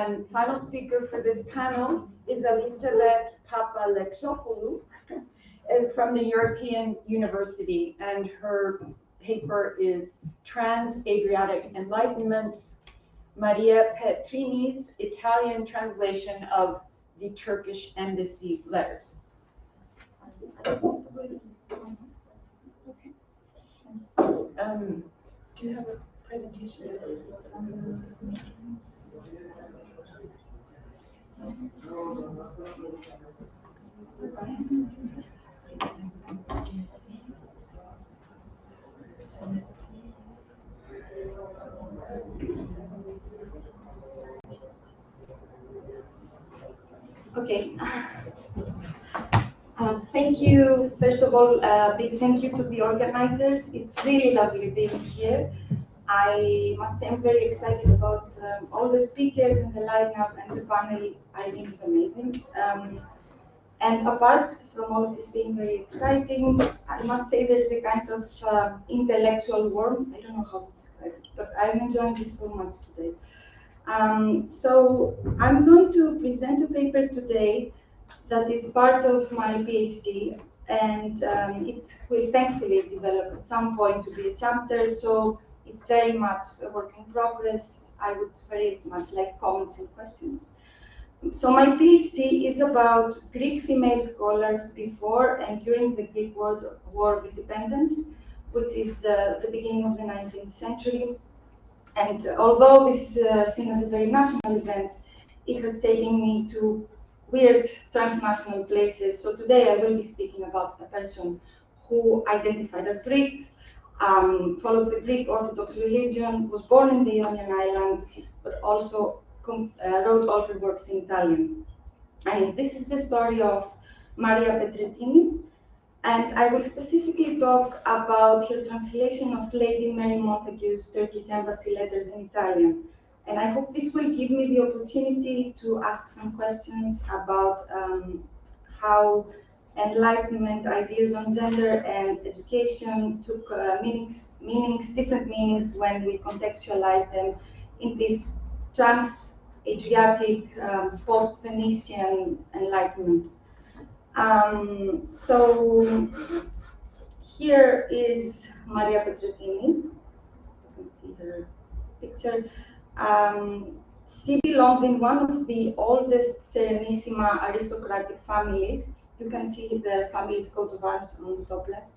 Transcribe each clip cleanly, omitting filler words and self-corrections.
And final speaker for this panel is Elisavet Papalexopoulou from the European University, and her paper is Trans-Adriatic Enlightenments, Maria Petrettini's Italian translation of the Turkish embassy letters. Do you have a presentation? Okay. Thank you. First of all, big thank you to the organizers. It's really lovely being here. I must say I'm very excited about all the speakers and the lineup, and the panel I think is amazing. And apart from all of this being very exciting, I must say there's a kind of intellectual warmth. I don't know how to describe it, but I'm enjoying this so much today. So I'm going to present a paper today that is part of my PhD, and it will thankfully develop at some point to be a chapter, so it's very much a work in progress. I would very much like comments and questions. So my PhD is about Greek female scholars before and during the Greek War of Independence, which is the beginning of the 19th century. And although this is seen as a very national event, it has taken me to weird transnational places. So today I will be speaking about a person who identified as Greek, followed the Greek Orthodox religion, was born in the Ionian Islands, but also wrote all her works in Italian. And this is the story of Maria Petrettini, and I will specifically talk about her translation of Lady Mary Montague's Turkish embassy letters in Italian. And I hope this will give me the opportunity to ask some questions about how Enlightenment ideas on gender and education took different meanings when we contextualize them in this Trans-Adriatic post-Venetian Enlightenment. So here is Maria Petrettini. You can see her picture. She belongs in one of the oldest Serenissima aristocratic families. You can see the family's coat of arms on the top left.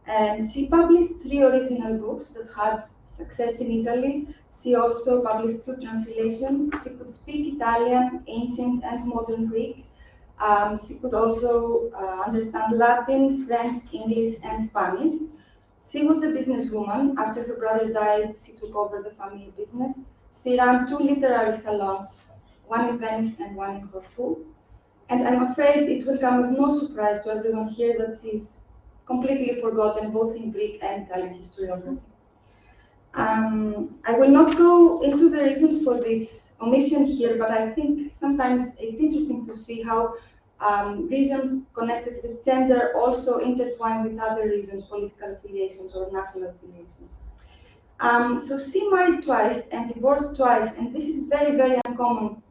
And she published 3 original books that had success in Italy. She also published 2 translations. She could speak Italian, ancient and modern Greek. She could also understand Latin, French, English, and Spanish. She was a businesswoman. After her brother died, she took over the family business. She ran 2 literary salons, one in Venice and one in Corfu. And I'm afraid it will come as no surprise to everyone here that she's completely forgotten both in Greek and Italian historiography. I will not go into the reasons for this omission here, but I think sometimes it's interesting to see how reasons connected with gender also intertwine with other reasons, political affiliations or national affiliations. So she married twice and divorced twice, and this is very, very uncommon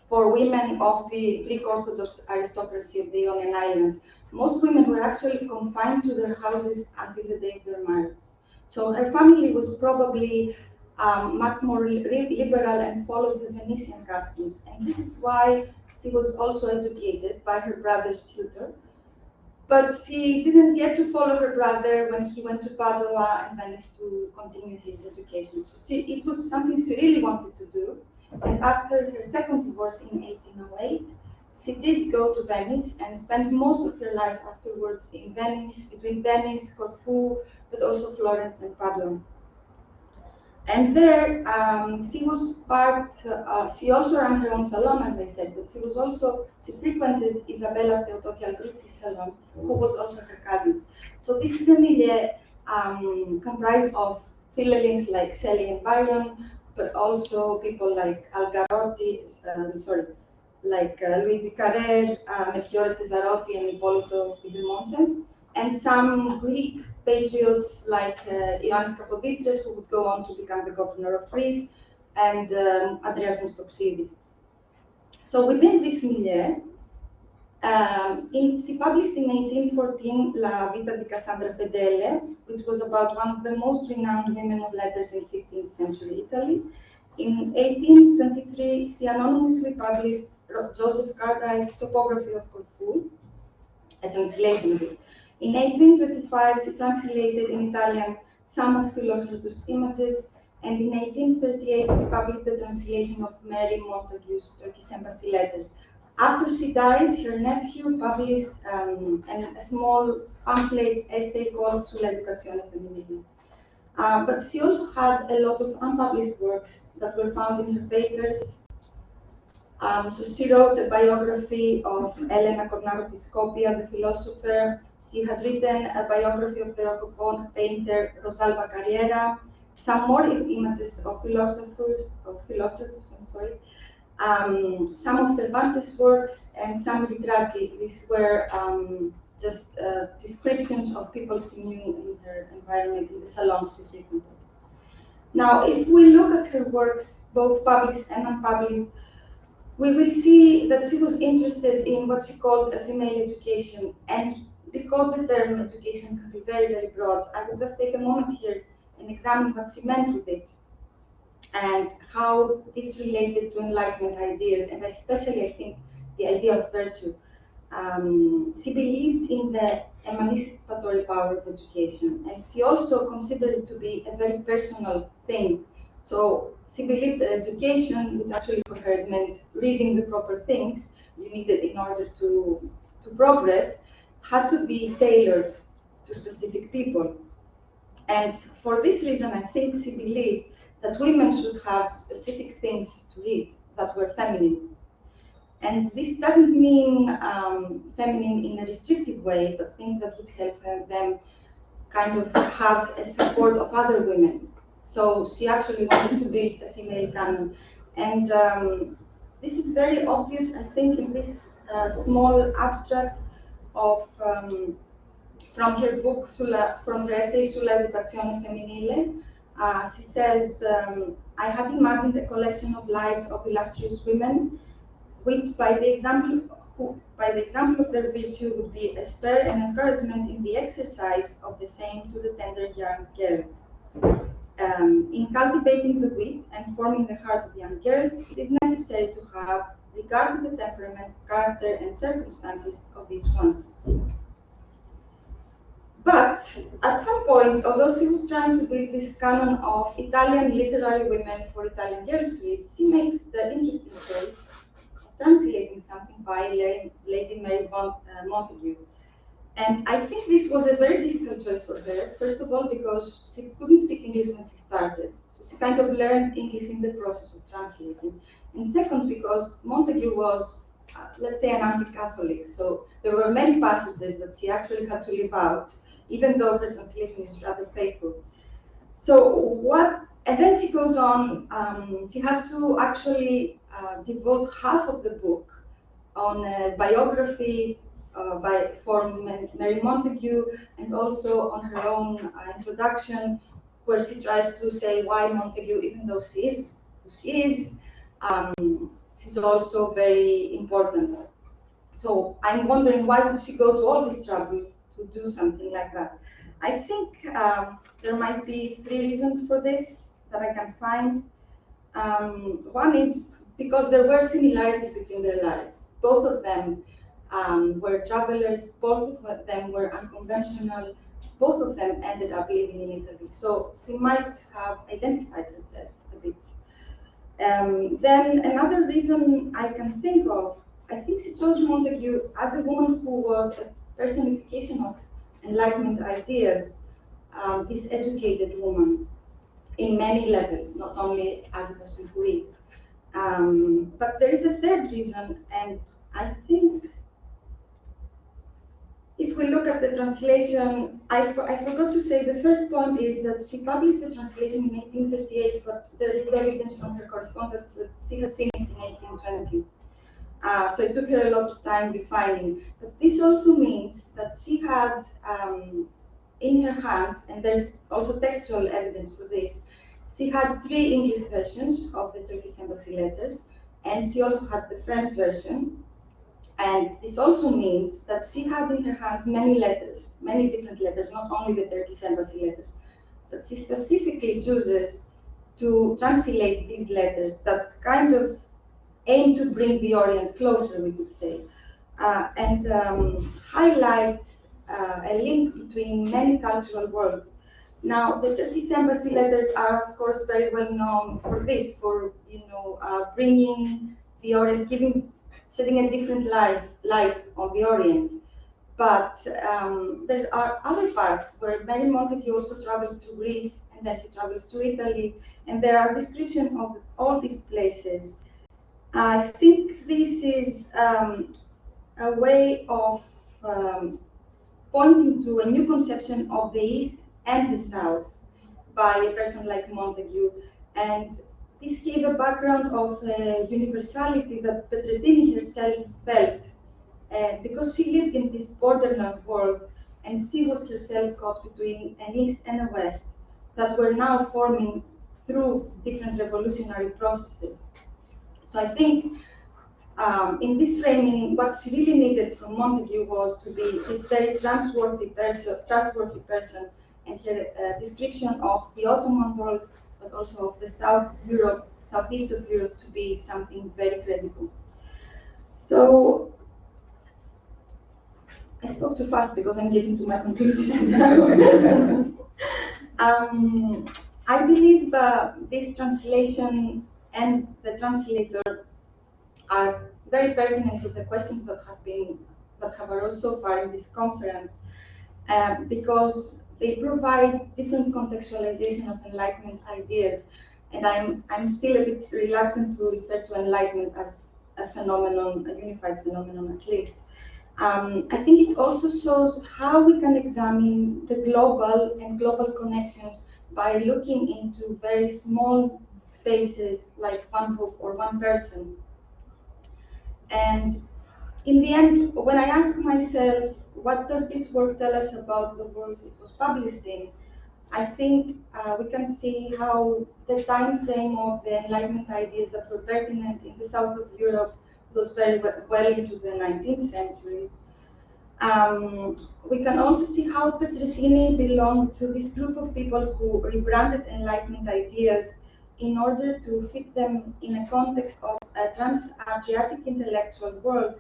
for women of the Greek Orthodox aristocracy of the Ionian Islands. Most women were actually confined to their houses until the day of their marriage. So her family was probably much more liberal and followed the Venetian customs. And this is why she was also educated by her brother's tutor. But she didn't get to follow her brother when he went to Padua and Venice to continue his education. So it was something she really wanted to do. And after her second divorce in 1808, she did go to Venice and spent most of her life afterwards in Venice, between Venice, Corfu, but also Florence and Padua. And there, she was she also ran her own salon, as I said, but she frequented Isabella Theodokia Albrici's salon, who was also her cousin. So this is a milieu comprised of philhellenes like Shelley and Byron, but also people like Algarotti, Luigi Carrer, Melchiorre Cesarotti, and Ippolito Pidemonte, and some Greek patriots like Ioannis Kapodistrias, who would go on to become the governor of Greece, and Adriatic Toxidis. So within this milieu, she published in 1814 La Vita di Cassandra Fedele, which was about one of the most renowned women of letters in 15th century Italy. In 1823, she anonymously published Joseph Cartwright's Topography of Corfu, a translation of it. In 1825, she translated in Italian some of Philostratus' images, and in 1838, she published the translation of Mary Montague's Turkish embassy letters. After she died, her nephew published a small pamphlet essay called Sull'educazione femminile. But she also had a lot of unpublished works that were found in her papers. So she wrote a biography of Elena Cornaro-Piscopia, the philosopher. She had written a biography of the Rococo painter Rosalba Carriera, some more images of Philostratus, some of Cervantes' works, and some ritratti. These were just descriptions of people she knew in her environment, in the salons she frequented. Now, if we look at her works, both published and unpublished, we will see that she was interested in what she called a female education. And because the term education can be very, very broad, I will just take a moment here and examine what she meant with it and how this related to Enlightenment ideas, and especially, I think, the idea of virtue. She believed in the emancipatory power of education, and she also considered it to be a very personal thing. So she believed that education, which actually for her meant reading the proper things you needed in order to progress, had to be tailored to specific people. And for this reason, I think she believed that women should have specific things to read that were feminine. And this doesn't mean feminine in a restrictive way, but things that would help them kind of have a support of other women. So she actually wanted to build a female canon. And this is very obvious, I think, in this small abstract of from her book, from her essay Sull'educazione femminile. She says, I had imagined a collection of lives of illustrious women, which by the example of their virtue would be a spur and encouragement in the exercise of the same to the tender young girls. In cultivating the wit and forming the heart of young girls, it is necessary to have regard to the temperament, character, and circumstances of each one. But at some point, although she was trying to build this canon of Italian literary women for Italian girls to read, she makes the interesting choice of translating something by Lady Mary Montague. And I think this was a very difficult choice for her, first of all, because she couldn't speak English when she started. So she kind of learned English in the process of translating. And second, because Montague was, let's say, an anti-Catholic. So there were many passages that she actually had to leave out, even though her translation is rather faithful. And then she goes on, she has to actually devote half of the book on a biography for Mary Montague, and also on her own introduction, where she tries to say why Montague, even though she is who she is, she's also very important. So I'm wondering, why would she go to all this trouble to do something like that? I think there might be three reasons for this that I can find. One is because there were similarities between their lives. Both of them were travelers, both of them were unconventional, both of them ended up living in Italy. So she might have identified herself a bit. Then another reason I can think of, I think she chose Montague as a woman who was a personification of Enlightenment ideas, this educated woman in many levels, not only as a person who reads. But there is a third reason, and I think if we look at the translation, I forgot to say the first point is that she published the translation in 1838, but there is evidence from her correspondence that she had finished in 1820. So it took her a lot of time refining. But this also means that she had in her hands, and there's also textual evidence for this, she had 3 English versions of the Turkish embassy letters, and she also had the French version. And this also means that she has in her hands many letters, many different letters, not only the Turkish embassy letters, but she specifically chooses to translate these letters that kind of aim to bring the Orient closer, we could say, and highlight a link between many cultural worlds. Now, the Turkish embassy letters are, of course, very well known for this, for bringing the Orient, shedding a different light on the Orient. But there are other parts where Mary Montagu also travels to Greece, and then she travels to Italy, and there are descriptions of all these places. I think this is a way of pointing to a new conception of the East and the South by a person like Montagu. And this gave a background of universality that Petrettini herself felt because she lived in this borderland world, and she was herself caught between an East and a West that were now forming through different revolutionary processes. So I think in this framing, what she really needed from Montagu was to be this very trustworthy person, and her description of the Ottoman world, but also of the southeast of Europe, to be something very credible. So I spoke too fast because I'm getting to my conclusions now. I believe this translation and the translator are very pertinent to the questions that have arose so far in this conference, because they provide different contextualization of Enlightenment ideas, and I'm still a bit reluctant to refer to Enlightenment as a phenomenon, a unified phenomenon at least. I think it also shows how we can examine the global and global connections by looking into very small spaces like one book or one person. And in the end, when I ask myself, what does this work tell us about the world it was published in, I think we can see how the time frame of the Enlightenment ideas that were pertinent in the south of Europe was very well into the 19th century. We can also see how Petrettini belonged to this group of people who rebranded Enlightenment ideas in order to fit them in a context of a Trans-Adriatic intellectual world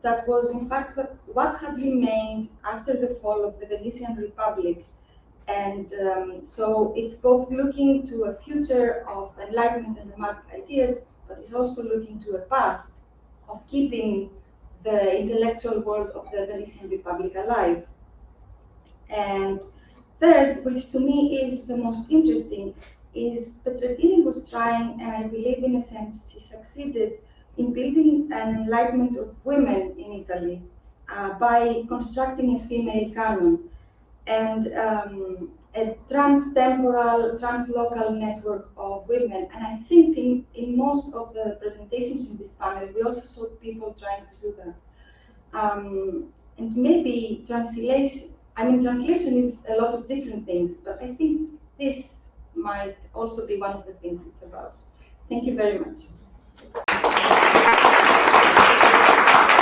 that was in fact what had remained after the fall of the Venetian Republic. And so it's both looking to a future of Enlightenment and Romantic ideas, but it's also looking to a past of keeping the intellectual world of the Venetian Republic alive. And third, which to me is the most interesting, is Petrettini was trying, and I believe in a sense she succeeded, in building an enlightenment of women in Italy by constructing a female canon and a trans-temporal, trans-local network of women. And I think in most of the presentations in this panel, we also saw people trying to do that. And maybe translation is a lot of different things, but I think this might also be one of the things it's about. Thank you very much.